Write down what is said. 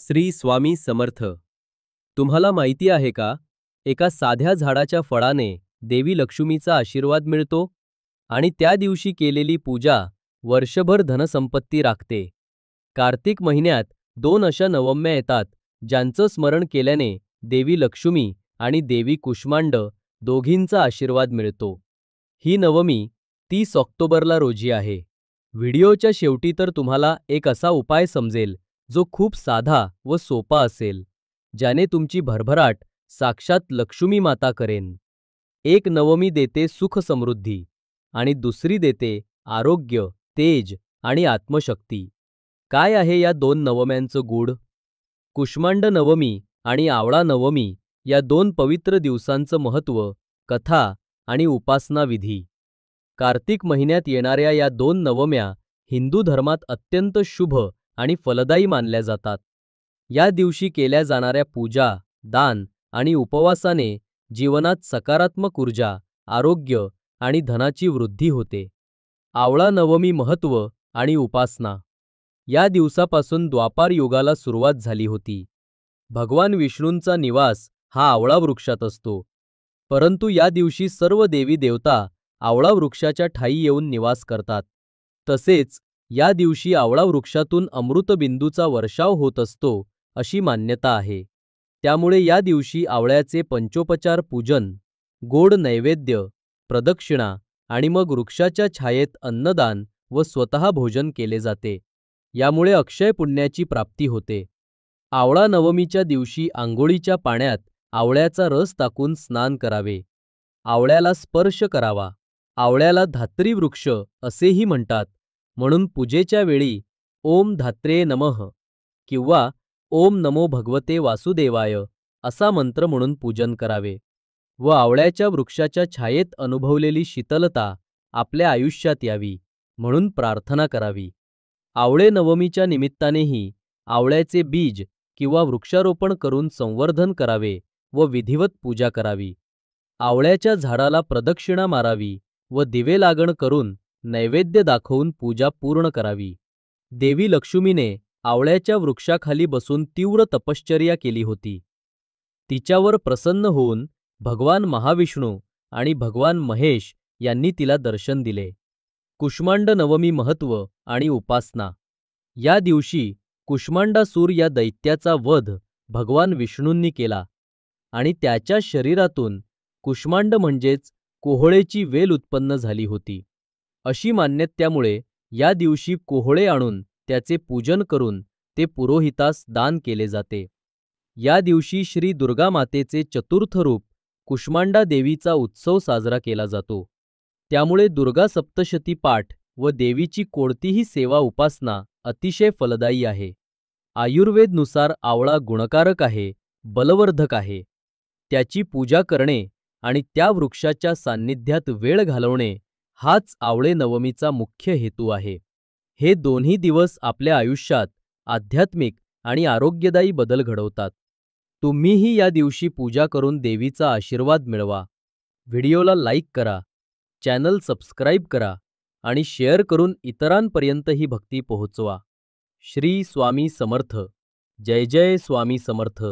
श्री स्वामी समर्थ. तुम्हाला माहिती आहे का, एका साध्या झाडाच्या फळाने देवी लक्ष्मीचा आशीर्वाद मिळतो आणि त्या दिवशी केलेली पूजा वर्षभर धनसंपत्ती राखते. कार्तिक महिन्यात 2 अशा नवम्या येतात ज्यांचं स्मरण केल्याने देवी लक्ष्मी आणि देवी कुष्मांड दोघींचा आशीर्वाद मिळतो. ही नवमी 30 ऑक्टोबरला रोजी आहे. व्हिडिओच्या शेवटी तर तुम्हाला एक असा उपाय समजेल जो खूप साधा व सोपा असेल, ज्याने तुमची भरभराट साक्षात लक्ष्मी माता करेन. एक नवमी देते सुख समृद्धी आणि दुसरी देते आरोग्य, तेज आणि आत्मशक्ती. काय आहे या 2 नवम्यांचं गूढ? कुष्मांड नवमी आणि आवळा नवमी या 2 पवित्र दिवसांचं महत्त्व, कथा आणि उपासना विधी. कार्तिक महिन्यात येणाऱ्या या 2 नवम्या हिंदू धर्मात अत्यंत शुभ आणि फलदायी मानल्या जातात. या दिवशी केल्या जाणाऱ्या पूजा, दान आणि उपवासाने जीवनात सकारात्मक ऊर्जा, आरोग्य आणि धनाची वृद्धी होते. आवळा नवमी महत्त्व आणि उपासना. या दिवसापासून द्वापार युगाला सुरुवात झाली होती. भगवान विष्णूंचा निवास हा आवळा वृक्षात असतो, परंतु या दिवशी सर्व देवी देवता आवळा वृक्षाच्या ठायी येऊन निवास करतात. तसेच या दिवशी आवळा वृक्षातून अमृतबिंदूचा वर्षाव होत असतो अशी मान्यता आहे. त्यामुळे या दिवशी आवळ्याचे पंचोपचार पूजन, गोड नैवेद्य, प्रदक्षिणा आणि मग वृक्षाच्या छायेत अन्नदान व स्वतः भोजन केले जाते. यामुळे अक्षय पुण्याची प्राप्ती होते. आवळा नवमीच्या दिवशी आंघोळीच्या पाण्यात आवळ्याचा रस टाकून स्नान करावे. आवळ्याला स्पर्श करावा. आवळ्याला धात्री वृक्ष असेही म्हणतात, म्हणून पूजेच्या वेळी ओम धात्रे नमः किंवा ओम नमो भगवते वासुदेवाय असा मंत्र म्हणून पूजन करावे व आवळ्याच्या वृक्षाच्या छायेत अनुभवलेली शीतलता आपल्या आयुष्यात यावी म्हणून प्रार्थना करावी. आवळे नवमीच्या निमित्तानेही आवळ्याचे बीज किंवा वृक्षारोपण करून संवर्धन करावे व विधिवत पूजा करावी. आवळ्याच्या झाडाला प्रदक्षिणा मारावी व दिवे लागण करून नैवेद्य दाखवून पूजा पूर्ण करावी. देवी लक्ष्मीने आवळ्याच्या वृक्षाखाली बसून तीव्र तपश्चर्या केली होती. तिच्यावर प्रसन्न होऊन भगवान महाविष्णू आणि भगवान महेश यांनी तिला दर्शन दिले. कुष्मांड नवमी महत्त्व आणि उपासना. या दिवशी कुष्मांडासूर या दैत्याचा वध भगवान विष्णूंनी केला आणि त्याच्या शरीरातून कुष्मांड म्हणजेच कोहळेची वेल उत्पन्न झाली होती. अशी मान्यतेमुळे या दिवशी कोहळे आणून त्याचे पूजन करून ते पुरोहितास दान केले जाते. या दिवशी श्री दुर्गा मातेचे चतुर्थ रूप कुष्मांडा देवीचा उत्सव साजरा केला जातो. त्यामुळे दुर्गा सप्तशती पाठ व देवीची कोणतीही सेवा उपासना अतिशय फलदायी आहे. आयुर्वेदनुसार आवळा गुणकारक आहे, बलवर्धक आहे. त्याची पूजा करणे आणि त्या वृक्षाच्या सान्निध्यात वेळ घालवणे हाच आवळे नवमीचा मुख्य हेतू आहे. हे दोन्ही दिवस आपल्या आयुष्यात आध्यात्मिक आणि आरोग्यदायी बदल घडवतात. तुम्हीही या दिवशी पूजा करून देवीचा आशीर्वाद मिळवा. व्हिडिओला लाईक करा, चॅनल सबस्क्राईब करा आणि शेअर करून इतरांपर्यंत ही भक्ती पोहोचवा. श्री स्वामी समर्थ. जय जय स्वामी समर्थ.